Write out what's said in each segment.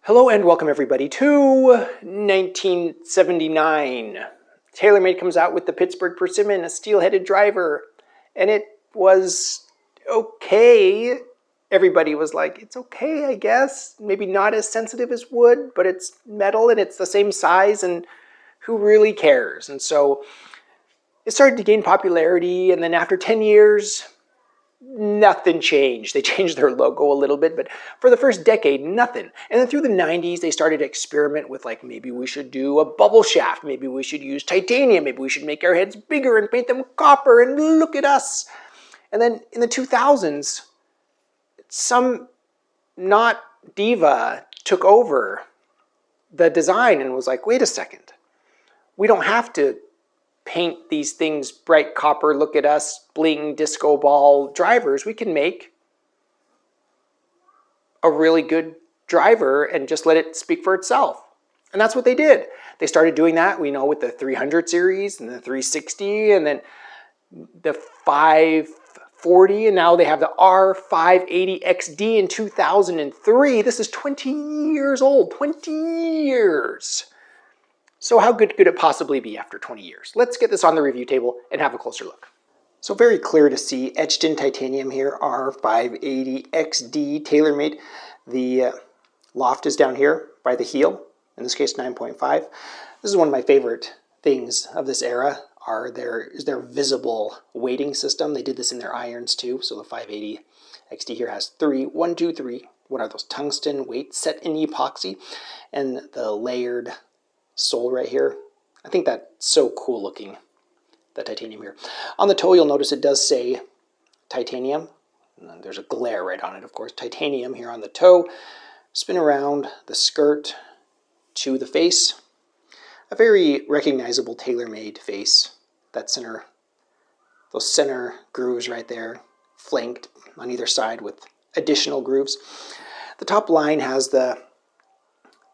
Hello and welcome everybody to 1979. Taylormade comes out with the Pittsburgh Persimmon, a steel-headed driver, and it was okay. Everybody was like, it's okay, I guess. Maybe not as sensitive as wood, but it's metal and it's the same size, and who really cares? And so it started to gain popularity, and then after 10 years, nothing changed. They changed their logo a little bit, but for the first decade, nothing. And then through the 90s, they started to experiment with, like, maybe we should do a bubble shaft. Maybe we should use titanium. Maybe we should make our heads bigger and paint them copper, and look at us. And then in the 2000s, some not diva took over the design and was like, wait a second. We don't have to paint these things bright copper, look at us, bling, disco ball drivers. We can make a really good driver and just let it speak for itself. And that's what they did. They started doing that, we know, with the 300 series and the 360 and then the 540, and now they have the R580 XD in 2003. This is 20 years old, 20 years. So how good could it possibly be after 20 years? Let's get this on the review table and have a closer look. So very clear to see, etched in titanium here, R580 XD Taylormade. The loft is down here by the heel, in this case 9.5. This is one of my favorite things of this era, is their visible weighting system. They did this in their irons too, so the 580 XD here has one, two, three. What are those? Tungsten weights set in epoxy, and the layered sole right here. I think that's so cool looking, the titanium here. On the toe, you'll notice it does say titanium. And there's a glare right on it, of course. Titanium here on the toe. Spin around the skirt to the face. A very recognizable Taylormade face. That center, those center grooves right there, flanked on either side with additional grooves. The top line has the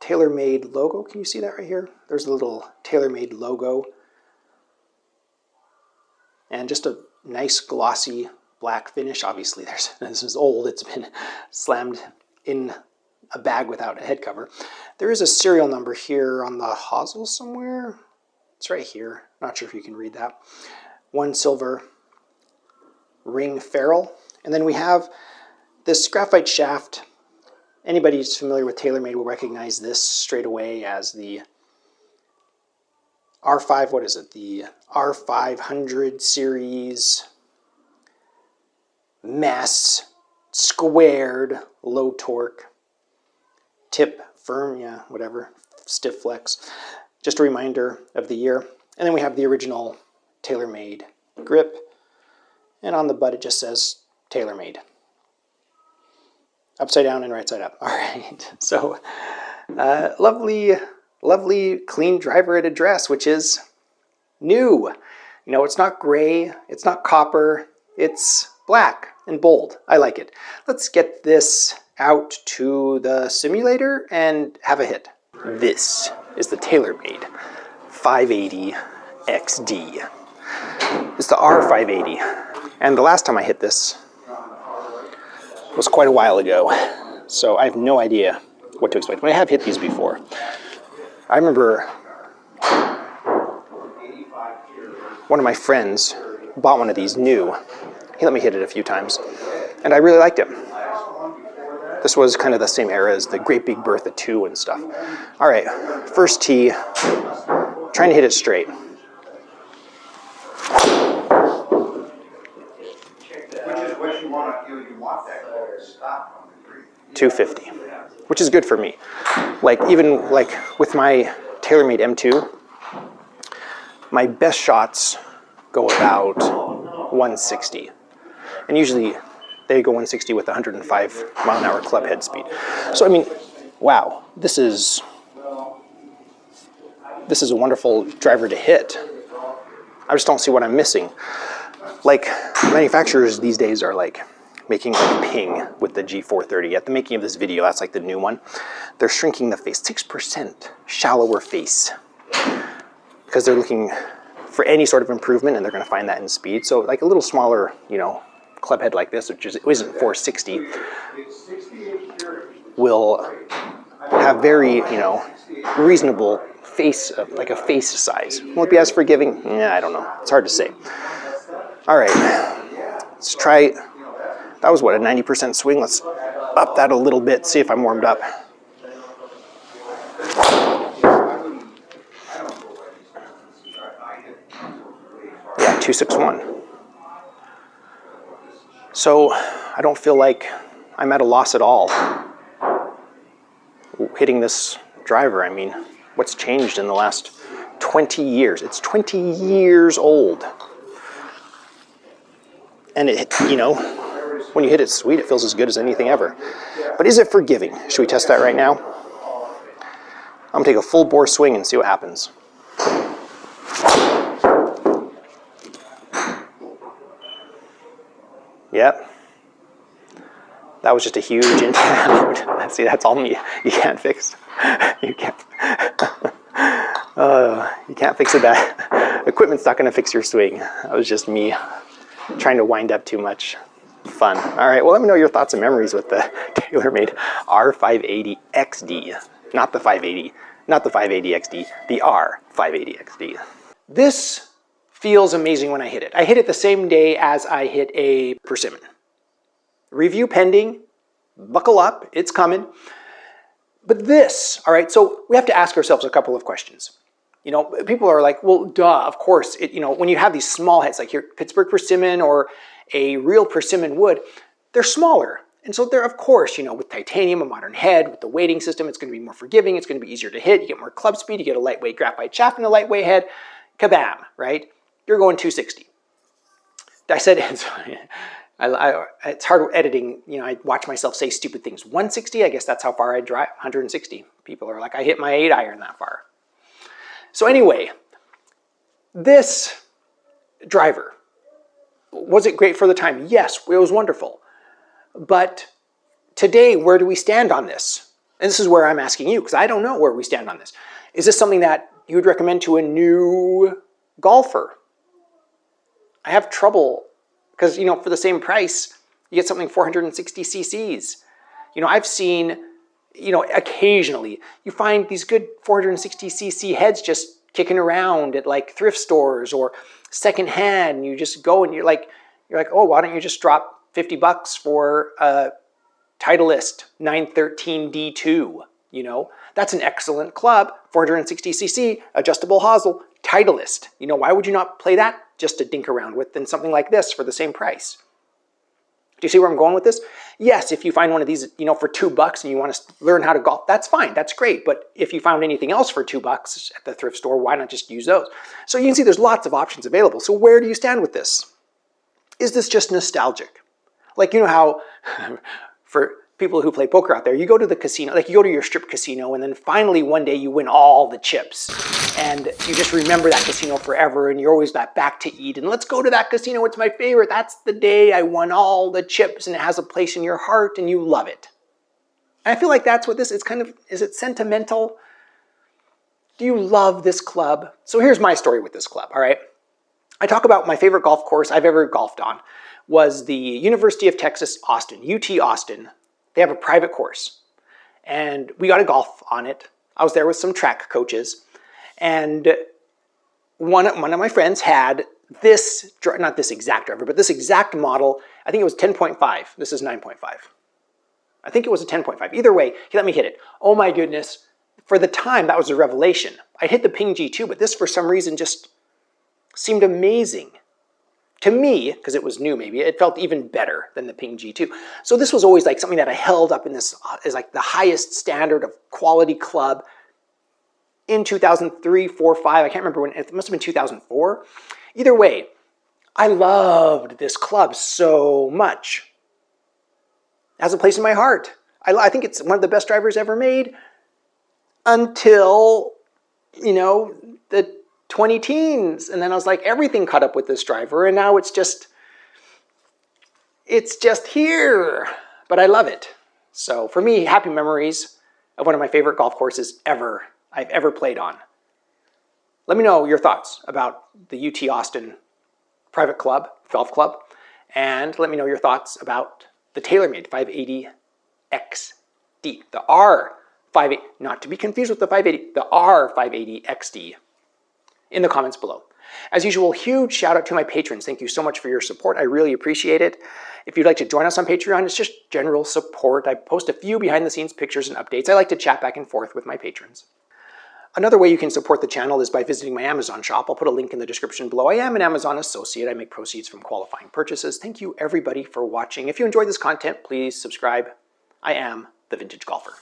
Taylormade logo. Can you see that right here? There's a little Taylormade logo. And just a nice glossy black finish. Obviously, this is old. It's been slammed in a bag without a head cover. There is a serial number here on the hosel somewhere. It's right here. Not sure if you can read that. One silver ring ferrule. And then we have this graphite shaft. Anybody who's familiar with Taylormade will recognize this straight away as the the R500 series mass squared low torque tip firm, yeah, whatever, stiff flex. Just a reminder of the year. And then we have the original Taylormade grip, and on the butt it just says Taylormade. Upside down and right side up. All right, so lovely clean driver at address, which is new. You know, it's not gray, it's not copper, it's black and bold. I like it. Let's get this out to the simulator and have a hit. This is the Taylormade 580 XD. It's the R580. And the last time I hit this was quite a while ago, so I have no idea what to expect. But I have hit these before. I remember one of my friends bought one of these new. He let me hit it a few times, and I really liked it. This was kind of the same era as the Great Big Bertha 2 and stuff. All right, first tee, trying to hit it straight. 250, which is good for me. Like, even like with my Taylormade M2, my best shots go about 160. And usually they go 160 with 105 mile an hour club head speed. So, I mean, wow, this is a wonderful driver to hit. I just don't see what I'm missing. Like, manufacturers these days are like making like ping with the G430. At the making of this video, that's like the new one. They're shrinking the face, 6% shallower face, because they're looking for any sort of improvement, and they're going to find that in speed. So like a little smaller, you know, club head like this, which isn't 460, will have very, reasonable face, like a face size. Will it be as forgiving? Yeah, I don't know. It's hard to say. All right, let's try. That was what, a 90% swing? Let's up that a little bit, see if I'm warmed up. Yeah, 261. So I don't feel like I'm at a loss at all hitting this driver. I mean, what's changed in the last 20 years? It's 20 years old. And it, when you hit it sweet, it feels as good as anything ever. But is it forgiving? Should we test that right now? I'm gonna take a full bore swing and see what happens. Yep. That was just a huge in and out. See, that's all me. You can't fix. You can't. You can't fix it. That equipment's not going to fix your swing. That was just me trying to wind up too much. Fun. All right. Well, let me know your thoughts and memories with the Taylormade R580 XD, not the 580, not the 580 XD, the R580 XD. This feels amazing when I hit it. I hit it the same day as I hit a persimmon. Review pending, buckle up, it's coming. But this, all right, so we have to ask ourselves a couple of questions. People are like, well, duh, of course. When you have these small heads, like your Pittsburgh persimmon or a real persimmon wood, they're smaller. And so they're, of course, with titanium, a modern head, with the weighting system, it's going to be more forgiving, it's going to be easier to hit, you get more club speed, you get a lightweight graphite shaft and a lightweight head, kabam, right? You're going 260. I said, it's hard editing. I watch myself say stupid things. 160, I guess that's how far I drive. 160. People are like, I hit my 8-iron that far. So anyway, this driver, was it great for the time? Yes, it was wonderful. But today, where do we stand on this? And this is where I'm asking you, because I don't know where we stand on this. Is this something that you would recommend to a new golfer? I have trouble because, for the same price, you get something 460 cc's. I've seen, occasionally you find these good 460 cc heads just kicking around at like thrift stores or secondhand. And you just go and you're like, oh, why don't you just drop $50 for a Titleist 913 D2? That's an excellent club, 460 cc, adjustable hosel, Titleist. Why would you not play that just to dink around with than something like this for the same price? Do you see where I'm going with this? Yes, if you find one of these, for $2 and you want to learn how to golf, that's fine, that's great. But if you found anything else for $2 at the thrift store, why not just use those? So you can see there's lots of options available. So where do you stand with this? Is this just nostalgic? Like, how for people who play poker out there, you go to the casino, like you go to your strip casino, and then finally one day you win all the chips. And you just remember that casino forever, and you're always back to eat. And let's go to that casino, it's my favorite. That's the day I won all the chips, and it has a place in your heart, and you love it. And I feel like that's what this is kind of, is it sentimental? Do you love this club? So here's my story with this club, all right? I talk about my favorite golf course I've ever golfed on was the University of Texas, Austin, UT Austin. They have a private course, and we got to golf on it. I was there with some track coaches, and one of my friends had this, not this exact driver, but this exact model. I think it was 10.5. This is 9.5. I think it was a 10.5. Either way, he let me hit it. Oh my goodness. For the time, that was a revelation. I hit the Ping G2, but this for some reason just seemed amazing. To me, because it was new maybe, it felt even better than the Ping G2. So this was always like something that I held up in this as like the highest standard of quality club in 2003, 4, 5. I can't remember when, it must have been 2004. Either way, I loved this club so much. It has a place in my heart. I think it's one of the best drivers ever made until, the 20 teens, and then I was like, everything caught up with this driver, and now it's just here, but I love it. So for me, happy memories of one of my favorite golf courses I've ever played on. Let me know your thoughts about the UT Austin private club, golf club, and let me know your thoughts about the Taylormade 580 XD, the R580 580, not to be confused with the 580, the R580 XD in the comments below. As usual, huge shout out to my patrons. Thank you so much for your support. I really appreciate it. If you'd like to join us on Patreon, it's just general support. I post a few behind the scenes pictures and updates. I like to chat back and forth with my patrons. Another way you can support the channel is by visiting my Amazon shop. I'll put a link in the description below. I am an Amazon associate. I make proceeds from qualifying purchases. Thank you everybody for watching. If you enjoyed this content, please subscribe. I am the Vintage Golfer.